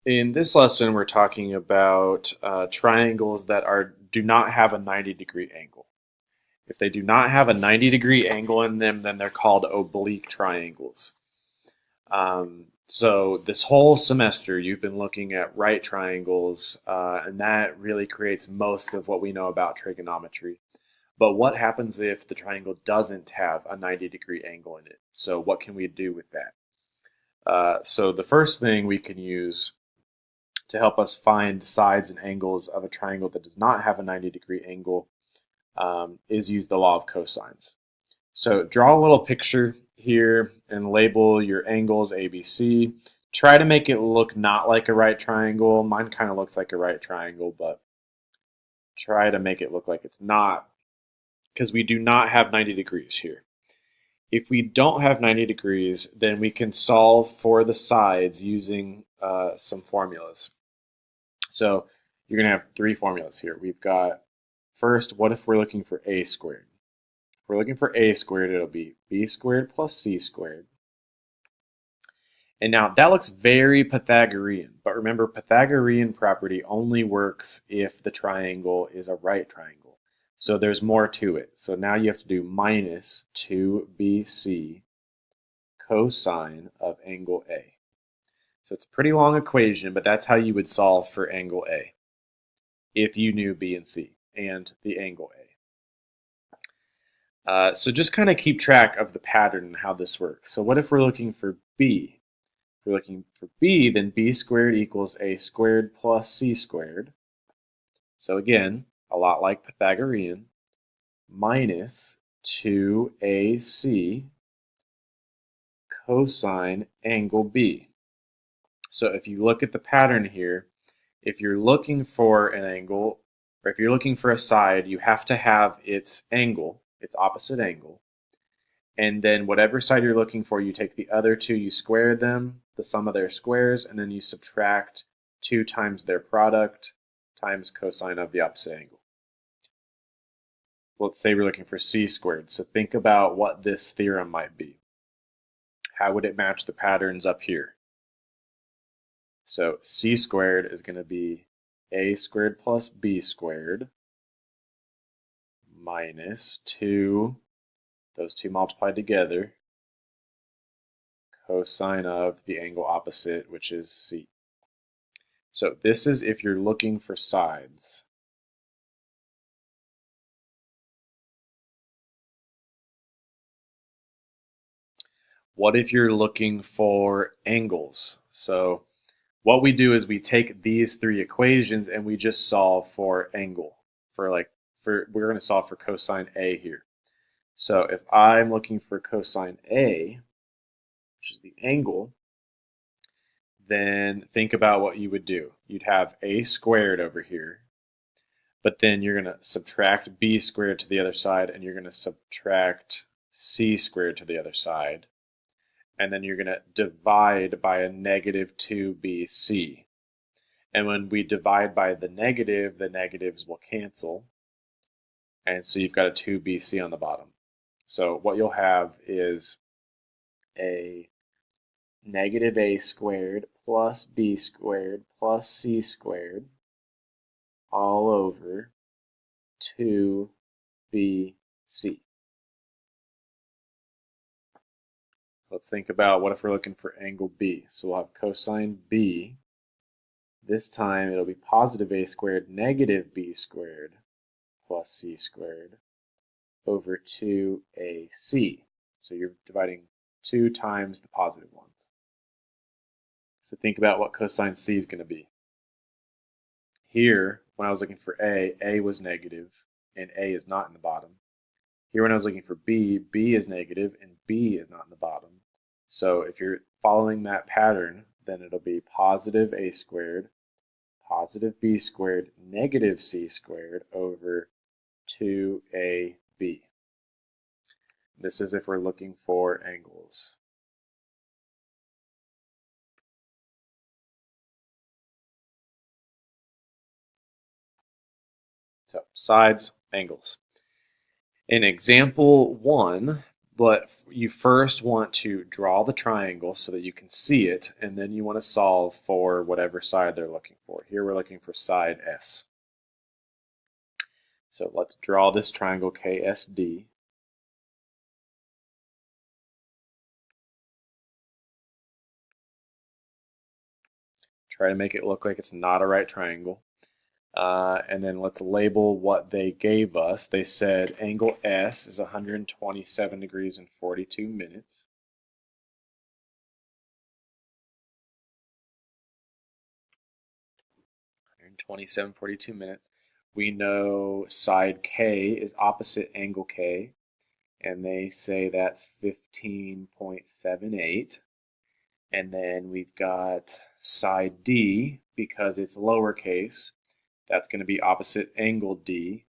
In this lesson, we're talking about triangles that do not have a 90-degree angle. If they do not have a 90-degree angle in them, then they're called oblique triangles. So this whole semester, you've been looking at right triangles, and that really creates most of what we know about trigonometry. But what happens if the triangle doesn't have a 90-degree angle in it? So what can we do with that? So the first thing we can use to help us find sides and angles of a triangle that does not have a 90-degree angle is use the law of cosines. So draw a little picture here and label your angles ABC. Try to make it look not like a right triangle. Mine kind of looks like a right triangle, but try to make it look like it's not, because we do not have 90 degrees here. If we don't have 90 degrees, then we can solve for the sides using some formulas. So you're going to have three formulas here. We've got, first, what if we're looking for a squared? If we're looking for a squared, it'll be b squared plus c squared. And now that looks very Pythagorean, but remember, Pythagorean property only works if the triangle is a right triangle. So there's more to it. So now you have to do minus 2bc cosine of angle A. So it's a pretty long equation, but that's how you would solve for angle A if you knew B and C and the angle A. So just kind of keep track of the pattern and how this works. So what if we're looking for B? If we're looking for B, then B squared equals A squared plus C squared. So again, a lot like Pythagorean, minus 2AC cosine angle B. So if you look at the pattern here, if you're looking for an angle, or if you're looking for a side, you have to have its angle, its opposite angle. And then whatever side you're looking for, you take the other two, you square them, the sum of their squares, and then you subtract 2 times their product times cosine of the opposite angle. Let's say we're looking for c squared. So think about what this theorem might be. How would it match the patterns up here? So c squared is going to be a squared plus b squared minus 2, those two multiplied together, cosine of the angle opposite, which is c. So this is if you're looking for sides. What if you're looking for angles? So what we do is we take these three equations and we just solve for angle. We're going to solve for cosine A here. So if I'm looking for cosine A, which is the angle, then think about what you would do. You'd have A squared over here, but then you're going to subtract B squared to the other side, and you're going to subtract C squared to the other side, and then you're going to divide by a negative 2bc. And when we divide by the negatives will cancel, and so you've got a 2bc on the bottom. So what you'll have is a negative a squared plus b squared plus c squared all over 2bc. Let's think about what if we're looking for angle B. So we'll have cosine B. This time it'll be positive a squared negative b squared plus c squared over 2ac. So you're dividing 2 times the positive ones. So think about what cosine C is going to be. Here, when I was looking for A was negative, and A is not in the bottom. Here, when I was looking for B is negative, and B is not in the bottom. So if you're following that pattern, then it'll be positive A squared, positive B squared, negative C squared over 2AB. This is if we're looking for angles. So sides, angles. In example 1, But you first want to draw the triangle so that you can see it, and then you want to solve for whatever side they're looking for. Here we're looking for side S. So let's draw this triangle KSD. Try to make it look like it's not a right triangle. And then let's label what they gave us. They said angle S is 127 degrees and 42 minutes. 127, 42 minutes. We know side K is opposite angle K, and they say that's 15.78. And then we've got side D, because it's lowercase, that's going to be opposite angle D.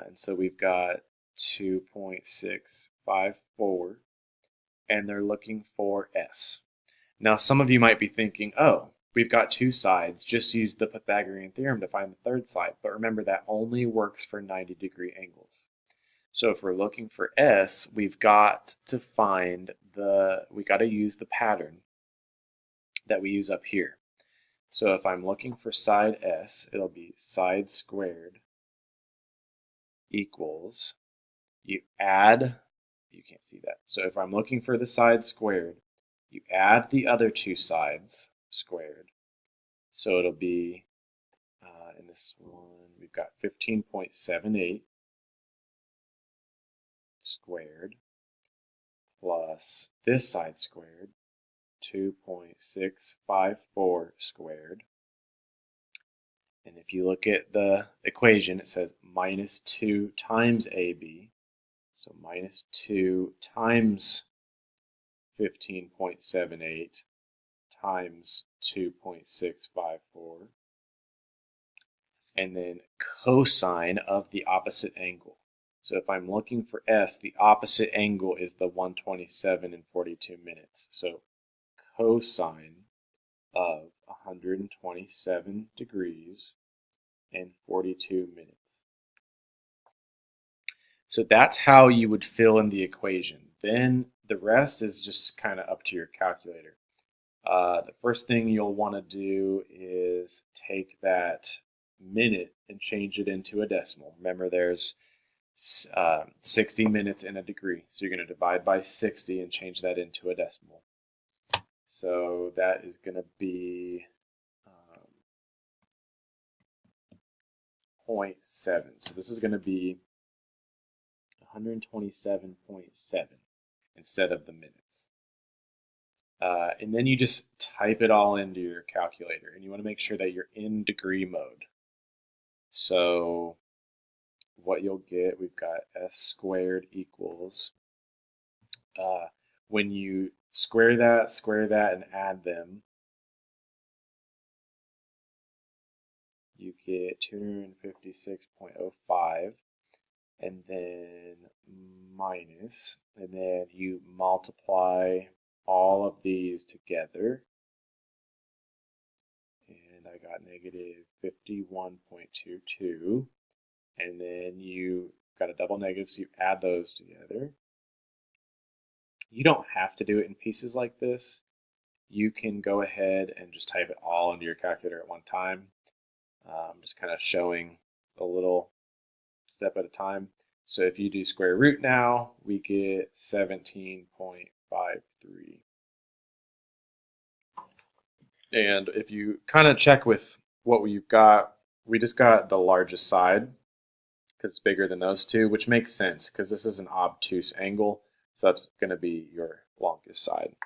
And so we've got 2.654, and they're looking for S. Now, some of you might be thinking, oh, we've got two sides, just use the Pythagorean theorem to find the third side. But remember, that only works for 90-degree angles. So if we're looking for S, we've got to use the pattern that we use up here. So if I'm looking for side S, it'll be side squared equals, you can't see that. So if I'm looking for the side squared, you add the other two sides squared. So it'll be, in this one, we've got 15.78 squared plus this side squared, 2.654 squared. And if you look at the equation, it says minus 2 times AB. So minus 2 times 15.78 times 2.654. And then cosine of the opposite angle. So if I'm looking for S, the opposite angle is the 127 and 42 minutes. So cosine of 127 degrees and 42 minutes. So that's how you would fill in the equation. Then the rest is just kind of up to your calculator. The first thing you'll want to do is take that minute and change it into a decimal. Remember, there's 60 minutes in a degree. So you're going to divide by 60 and change that into a decimal. So that is going to be 0.7. So this is going to be 127.7 instead of the minutes. And then you just type it all into your calculator, and you want to make sure that you're in degree mode. So what you'll get, we've got S squared equals, when you square that, and add them, you get 256.05, and then minus, and then you multiply all of these together, and I got negative 51.22, and then you got a double negative, so you add those together. You don't have to do it in pieces like this. You can go ahead and just type it all into your calculator at one time. I'm just kind of showing a little step at a time. So if you do square root now, we get 17.53. And if you kind of check with what we've got, we just got the largest side because it's bigger than those two, which makes sense because this is an obtuse angle. So that's going to be your longest side.